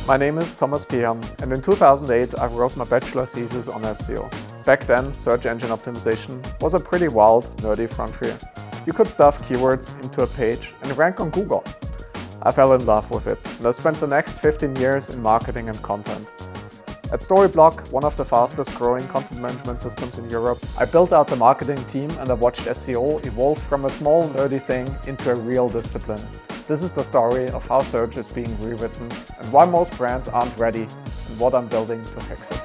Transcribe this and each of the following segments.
My name is Thomas Peham, and in 2008 I wrote my bachelor thesis on SEO. Back then, search engine optimization was a pretty wild, nerdy frontier. You could stuff keywords into a page and rank on Google. I fell in love with it, and I spent the next 15 years in marketing and content. At Storyblok, one of the fastest growing content management systems in Europe, I built out the marketing team and I watched SEO evolve from a small nerdy thing into a real discipline. This is the story of how search is being rewritten and why most brands aren't ready and what I'm building to fix it.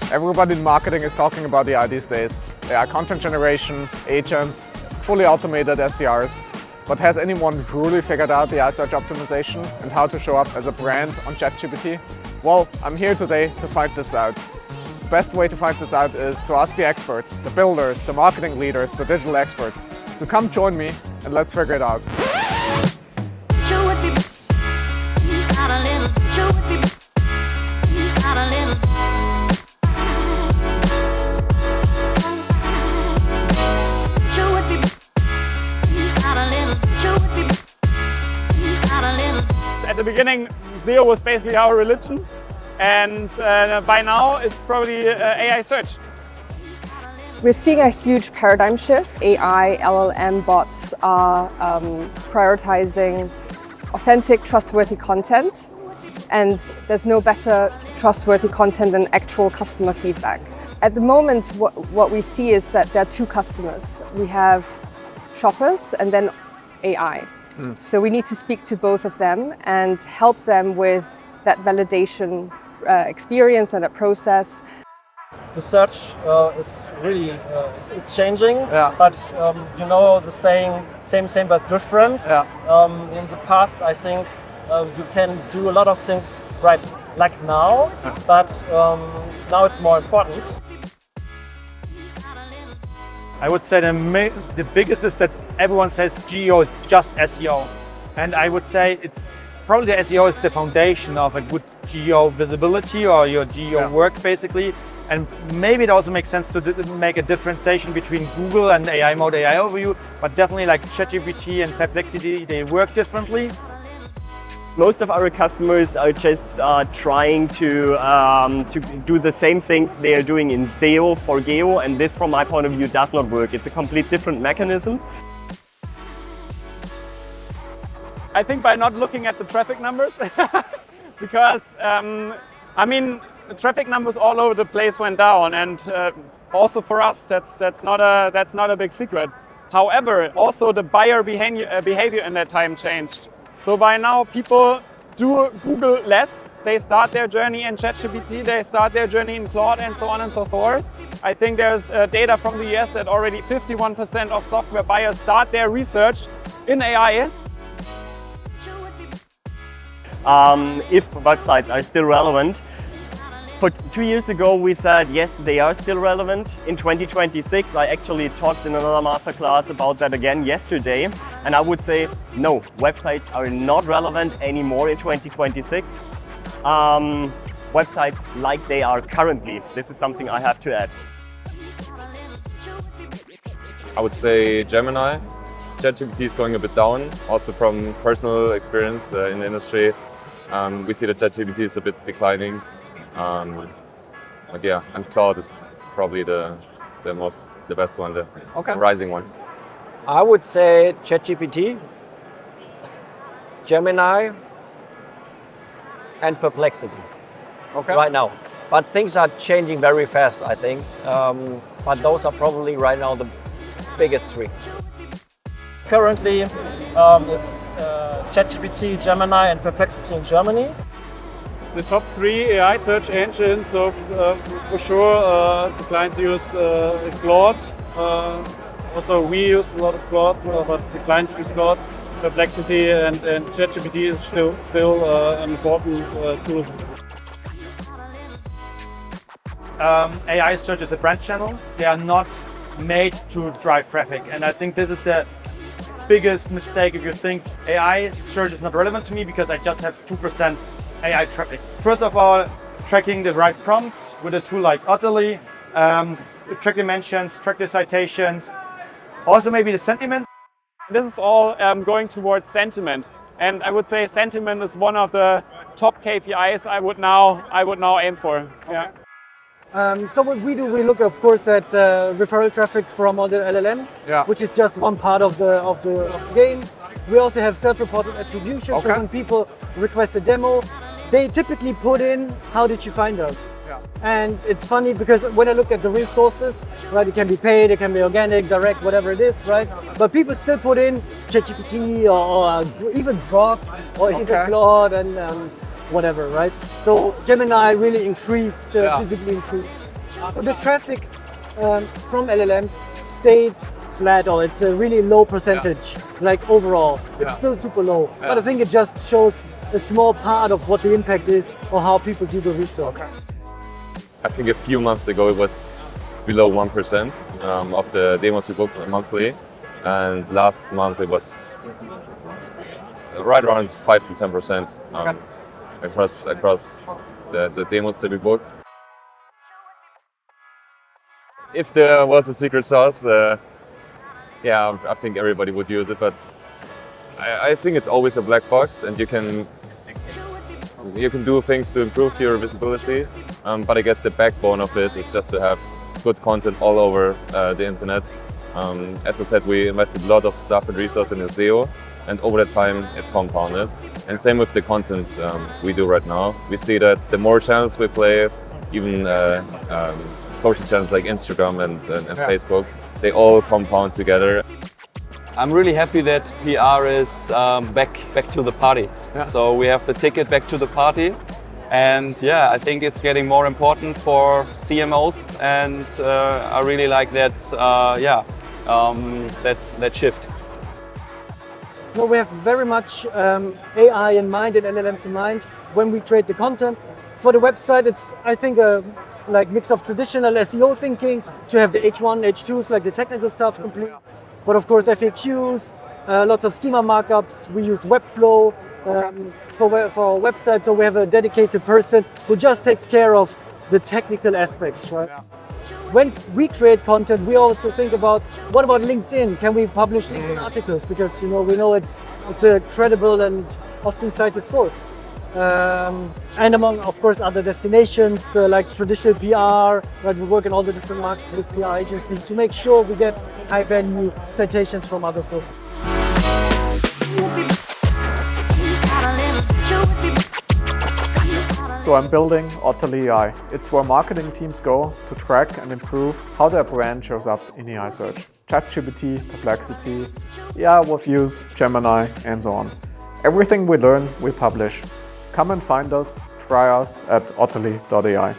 Everybody in marketing is talking about AI these days. AI content generation, agents, fully automated SDRs. But has anyone truly figured out the AI search optimization and how to show up as a brand on ChatGPT? Well, I'm here today to find this out. The best way to find this out is to ask the experts, the builders, the marketing leaders, the digital experts. So come join me and let's figure it out. At the beginning, SEO was basically our religion, and by now it's probably AI search. We're seeing a huge paradigm shift. AI, LLM bots are prioritizing authentic, trustworthy content, and there's no better trustworthy content than actual customer feedback. At the moment, what we see is that there are two customers. We have shoppers and then AI. So we need to speak to both of them and help them with that validation experience and that process. The search is really it's changing, Yeah. but you know the saying same but different. Yeah. In the past, I think you can do a lot of things right like now, but now it's more important. I would say the biggest is that everyone says geo, just SEO. And I would say it's probably the SEO is the foundation of a good geo visibility or your geo work basically. And maybe it also makes sense to make a differentiation between Google and AI mode, AI overview, but definitely like ChatGPT and Perplexity, they work differently. Most of our customers are just trying to do the same things they are doing in SEO for geo, and this, from my point of view, does not work. It's a complete different mechanism. I think by not looking at the traffic numbers, because I mean, the traffic numbers all over the place went down, and also for us, that's not a big secret. However, also the buyer behavior in that time changed. So by now, people do Google less. They start their journey in ChatGPT, they start their journey in Claude, and so on and so forth. I think there's data from the US that already 51% of software buyers start their research in AI. If websites are still relevant. For 2 years ago, we said, yes, they are still relevant. In 2026, I actually talked in another masterclass about that again yesterday. And I would say, no, websites are not relevant anymore in 2026. Websites like they are currently. This is something I have to add. I would say Gemini. ChatGPT is going a bit down, also from personal experience in the industry. We see that ChatGPT is a bit declining. But yeah, and Claude is probably the best one, the rising one. I would say ChatGPT, Gemini, and Perplexity. Right now. But things are changing very fast, I think. But those are probably right now the biggest three. Currently, it's ChatGPT, Gemini, and Perplexity in Germany. The top 3 AI search engines, so for sure the clients use Claude. Also we use a lot of Claude, but the clients use Claude. Perplexity and ChatGPT is still an important tool. AI search is a brand channel. They are not made to drive traffic. And I think this is the biggest mistake if you think AI search is not relevant to me because I just have 2% AI traffic. First of all, tracking the right prompts with a tool like Otterly, track the mentions, track the citations, also maybe the sentiment. This is all going towards sentiment, and I would say sentiment is one of the top KPIs I would now aim for. Yeah. So what we do, we look of course at referral traffic from all the LLMs, which is just one part of the game. We also have self-reported attribution. So when people request a demo, they typically put in, how did you find us? And it's funny because when I look at the real sources, right, it can be paid, it can be organic, direct, whatever it is, right? But people still put in ChatGPT or even Grok or even Claude and whatever, right? So Gemini really increased, visibly increased. So the traffic from LLMs stayed flat, or it's a really low percentage, like overall. It's still super low, but I think it just shows a small part of what the impact is or how people do the research. I think a few months ago it was below 1% of the demos we booked monthly, and last month it was right around 5 to 10% across the demos that we booked. If there was a secret sauce, yeah, I think everybody would use it, but I think it's always a black box, and you can do things to improve your visibility, but I guess the backbone of it is just to have good content all over the internet. As I said, we invested a lot of stuff and resources in SEO, and over the time it's compounded. And same with the content we do right now. We see that the more channels we play, even social channels like Instagram and Facebook, they all compound together. I'm really happy that PR is back to the party. So we have the ticket back to the party, and yeah, I think it's getting more important for CMOs, and I really like that. That shift. Well, we have very much AI in mind and LLMs in mind when we create the content. For the website, it's, I think, a mix of traditional SEO thinking to have the H1, H2s, like the technical stuff complete. But of course, FAQs, lots of schema markups. We use Webflow for our website, so we have a dedicated person who just takes care of the technical aspects, right? When we create content, we also think about, what about LinkedIn? Can we publish LinkedIn articles? Because we know it's a credible and often cited source. And among, of course, other destinations like traditional PR, right? We work in all the different markets with PR agencies to make sure we get high-value citations from other sources. So I'm building OtterlyAI. It's where marketing teams go to track and improve how their brand shows up in AI search. ChatGPT, Perplexity, AI Reviews, Gemini, and so on. Everything we learn, we publish. Come and find us, try us at OtterlyAI.